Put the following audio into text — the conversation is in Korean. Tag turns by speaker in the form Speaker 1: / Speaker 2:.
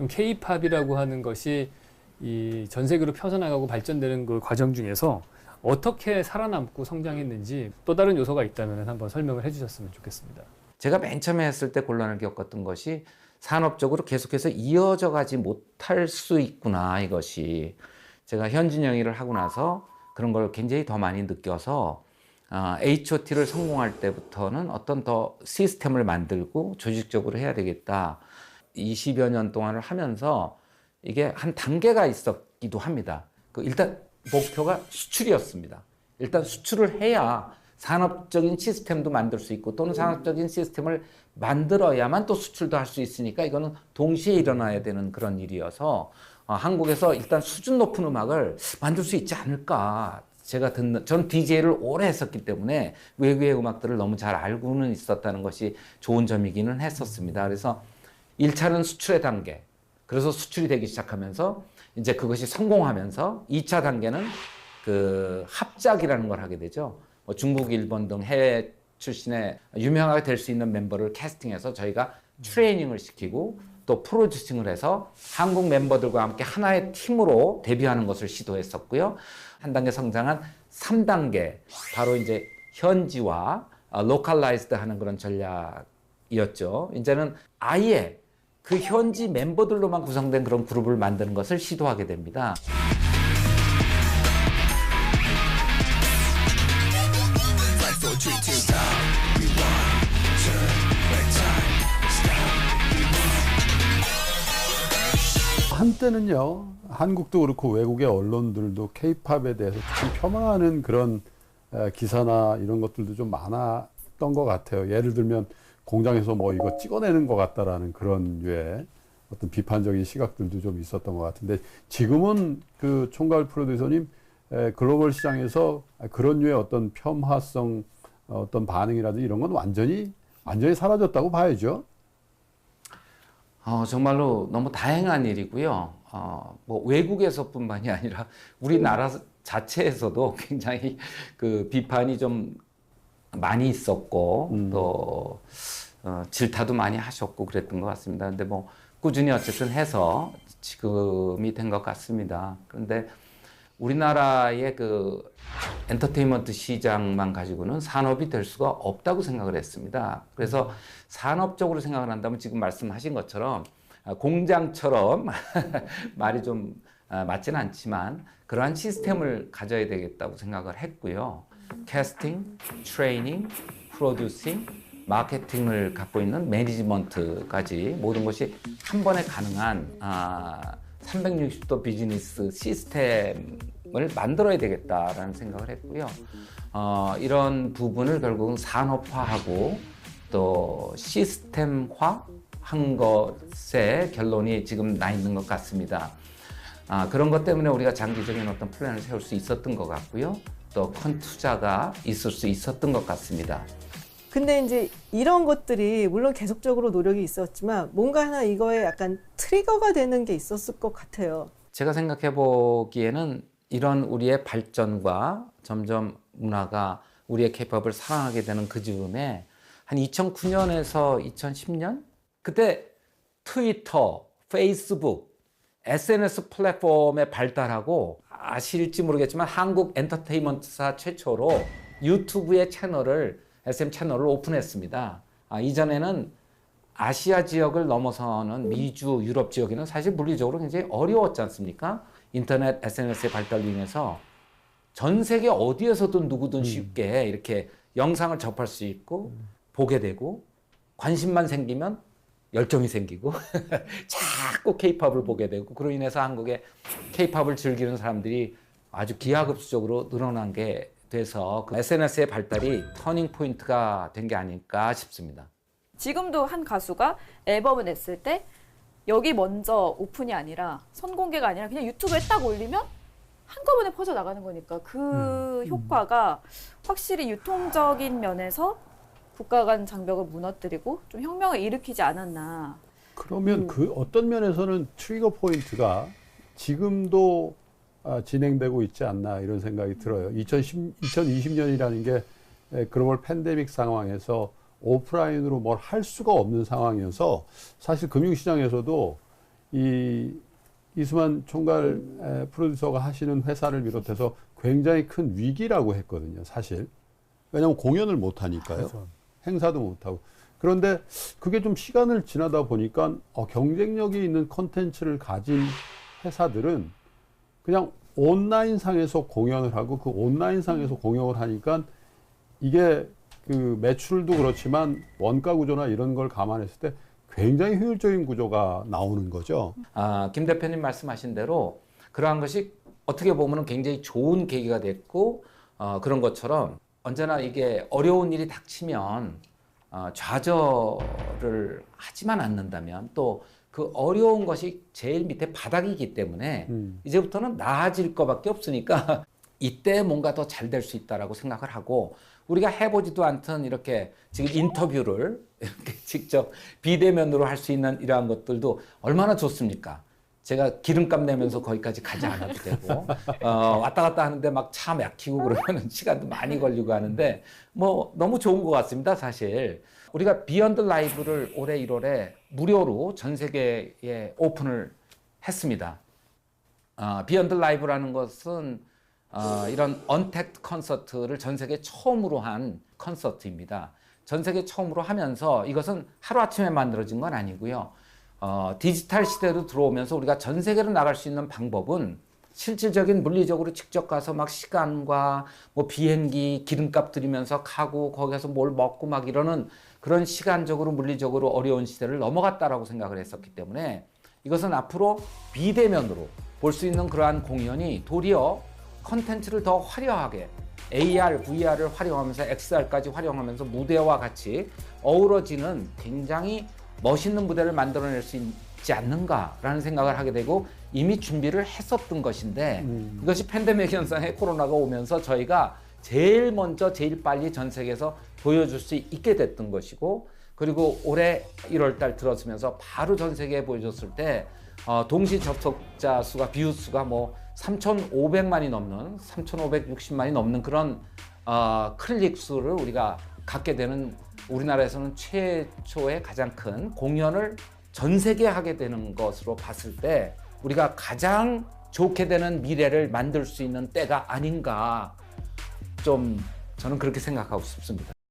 Speaker 1: K-팝이라고 하는 것이 이 전 세계로 펴져나가고 발전되는 그 과정 중에서 어떻게 살아남고 성장했는지 또 다른 요소가 있다면 한번 설명을 해주셨으면 좋겠습니다.
Speaker 2: 제가 맨 처음에 했을 때 곤란을 겪었던 것이 산업적으로 계속해서 이어져 가지 못할 수 있구나, 이것이. 제가 현진 영위를 하고 나서 그런 걸 굉장히 더 많이 느껴서 HOT를 성공할 때부터는 어떤 더 시스템을 만들고 조직적으로 해야 되겠다. 20여 년 동안을 하면서 이게 한 단계가 있었기도 합니다. 일단 목표가 수출이었습니다. 일단 수출을 해야 산업적인 시스템도 만들 수 있고 또는 산업적인 시스템을 만들어야만 또 수출도 할 수 있으니까 이거는 동시에 일어나야 되는 그런 일이어서 한국에서 일단 수준 높은 음악을 만들 수 있지 않을까. 전 DJ를 오래 했었기 때문에 외국의 음악들을 너무 잘 알고는 있었다는 것이 좋은 점이기는 했었습니다. 그래서 1차는 수출의 단계. 그래서 수출이 되기 시작하면서 이제 그것이 성공하면서 2차 단계는 그 합작이라는 걸 하게 되죠. 중국, 일본 등 해외 출신의 유명하게 될 수 있는 멤버를 캐스팅해서 저희가 트레이닝을 시키고 또 프로듀싱을 해서 한국 멤버들과 함께 하나의 팀으로 데뷔하는 것을 시도했었고요. 한 단계 성장한 3단계, 바로 이제 현지화, 로컬라이즈드 하는 그런 전략이었죠. 이제는 아예 그 현지 멤버들로만 구성된 그런 그룹을 만드는 것을 시도하게 됩니다.
Speaker 3: 한때는요, 한국도 그렇고 외국의 언론들도 케이팝에 대해서 좀 폄하하는 그런 기사나 이런 것들도 좀 많았던 것 같아요. 예를 들면 공장에서 뭐 이거 찍어내는 것 같다라는 그런 류의 어떤 비판적인 시각들도 좀 있었던 것 같은데, 지금은 그 총괄 프로듀서님, 글로벌 시장에서 그런 류의 어떤 폄하성, 어떤 반응이라든지 이런 건 완전히 사라졌다고 봐야죠.
Speaker 2: 정말로 너무 다행한 일이고요. 뭐 외국에서뿐만이 아니라 우리나라 자체에서도 굉장히 그 비판이 좀 많이 있었고 또 질타도 많이 하셨고 그랬던 것 같습니다. 근데 뭐 꾸준히 어쨌든 해서 지금이 된 것 같습니다. 그런데 우리나라의 그 엔터테인먼트 시장만 가지고는 산업이 될 수가 없다고 생각을 했습니다. 그래서 산업적으로 생각을 한다면 지금 말씀하신 것처럼 공장처럼 말이 좀 맞지는 않지만 그러한 시스템을 가져야 되겠다고 생각을 했고요. 캐스팅, 트레이닝, 프로듀싱, 마케팅을 갖고 있는 매니지먼트까지 모든 것이 한 번에 가능한 360도 비즈니스 시스템을 만들어야 되겠다라는 생각을 했고요. 이런 부분을 결국은 산업화하고 또 시스템화한 것의 결론이 지금 나 있는 것 같습니다. 그런 것 때문에 우리가 장기적인 어떤 플랜을 세울 수 있었던 것 같고요. 또 큰 투자가 있을 수 있었던 것 같습니다.
Speaker 4: 근데 이제 이런 것들이 물론 계속적으로 노력이 있었지만 뭔가 하나 이거에 약간 트리거가 되는 게 있었을 것 같아요.
Speaker 2: 제가 생각해 보기에는 이런 우리의 발전과 점점 문화가 우리의 케이팝을 사랑하게 되는 그 즈음에 한 2009년에서 2010년? 그때 트위터, 페이스북, SNS 플랫폼의 발달하고 아실지 모르겠지만 한국 엔터테인먼트사 최초로 유튜브의 SM 채널을 오픈했습니다. 이전에는 아시아 지역을 넘어서는 미주, 유럽 지역에는 사실 물리적으로 굉장히 어려웠지 않습니까? 인터넷, SNS의 발달로 인해서 전 세계 어디에서든 누구든 쉽게 이렇게 영상을 접할 수 있고 보게 되고 관심만 생기면 열정이 생기고 자꾸 케이팝을 보게 되고 그로 인해서 한국의 케이팝을 즐기는 사람들이 아주 기하급수적으로 늘어난 게 돼서 SNS의 발달이 터닝 포인트가 된 게 아닐까 싶습니다.
Speaker 5: 지금도 한 가수가 앨범을 냈을 때 여기 먼저 오픈이 아니라 선공개가 아니라 그냥 유튜브에 딱 올리면 한꺼번에 퍼져나가는 거니까 그 효과가 확실히 유통적인 면에서 국가 간 장벽을 무너뜨리고 좀 혁명을 일으키지 않았나.
Speaker 3: 그러면 그 어떤 면에서는 트리거 포인트가 지금도 진행되고 있지 않나 이런 생각이 들어요. 2020년이라는 게 글로벌 팬데믹 상황에서 오프라인으로 뭘 할 수가 없는 상황이어서 사실 금융시장에서도 이수만 총괄 프로듀서가 하시는 회사를 비롯해서 굉장히 큰 위기라고 했거든요, 사실. 왜냐하면 공연을 못 하니까요.
Speaker 1: 그렇죠.
Speaker 3: 행사도 못 하고. 그런데 그게 좀 시간을 지나다 보니까 경쟁력이 있는 콘텐츠를 가진 회사들은 그냥 온라인상에서 공연을 하고 그 온라인상에서 공연을 하니까 이게 그 매출도 그렇지만 원가 구조나 이런 걸 감안했을 때 굉장히 효율적인 구조가 나오는 거죠.
Speaker 2: 김 대표님 말씀하신 대로 그러한 것이 어떻게 보면 굉장히 좋은 계기가 됐고 그런 것처럼 언제나 이게 어려운 일이 닥치면 좌절을 하지만 않는다면 또 그 어려운 것이 제일 밑에 바닥이기 때문에 이제부터는 나아질 것밖에 없으니까 이때 뭔가 더 잘 될 수 있다라고 생각을 하고 우리가 해보지도 않던 이렇게 지금 인터뷰를 이렇게 직접 비대면으로 할 수 있는 이러한 것들도 얼마나 좋습니까? 제가 기름값 내면서 거기까지 가지 않아도 되고 왔다 갔다 하는데 막 차 막히고 그러면 시간도 많이 걸리고 하는데 뭐 너무 좋은 것 같습니다, 사실. 우리가 비욘드 라이브를 올해 1월에 무료로 전 세계에 오픈을 했습니다. 비욘드 라이브라는 것은 이런 언택트 콘서트를 전 세계 처음으로 한 콘서트입니다. 전 세계 처음으로 하면서 이것은 하루아침에 만들어진 건 아니고요. 디지털 시대로 들어오면서 우리가 전 세계로 나갈 수 있는 방법은 실질적인 물리적으로 직접 가서 막 시간과 뭐 비행기 기름값 들이면서 가고 거기서 뭘 먹고 막 이러는 그런 시간적으로 물리적으로 어려운 시대를 넘어갔다라고 생각을 했었기 때문에 이것은 앞으로 비대면으로 볼 수 있는 그러한 공연이 도리어 컨텐츠를 더 화려하게 AR, VR을 활용하면서 XR까지 활용하면서 무대와 같이 어우러지는 굉장히 멋있는 무대를 만들어낼 수 있지 않는가라는 생각을 하게 되고 이미 준비를 했었던 것인데 이것이 팬데믹 현상의 코로나가 오면서 저희가 제일 먼저 제일 빨리 전 세계에서 보여줄 수 있게 됐던 것이고 그리고 올해 1월 달 들어서면서 바로 전 세계에 보여줬을 때 동시 접속자 수가 뷰 수가 뭐 3,500만이 넘는 3,560만이 넘는 그런 클릭 수를 우리가 갖게 되는 우리나라에서는 최초의 가장 큰 공연을 전 세계에 하게 되는 것으로 봤을 때 우리가 가장 좋게 되는 미래를 만들 수 있는 때가 아닌가 좀 저는 그렇게 생각하고 싶습니다.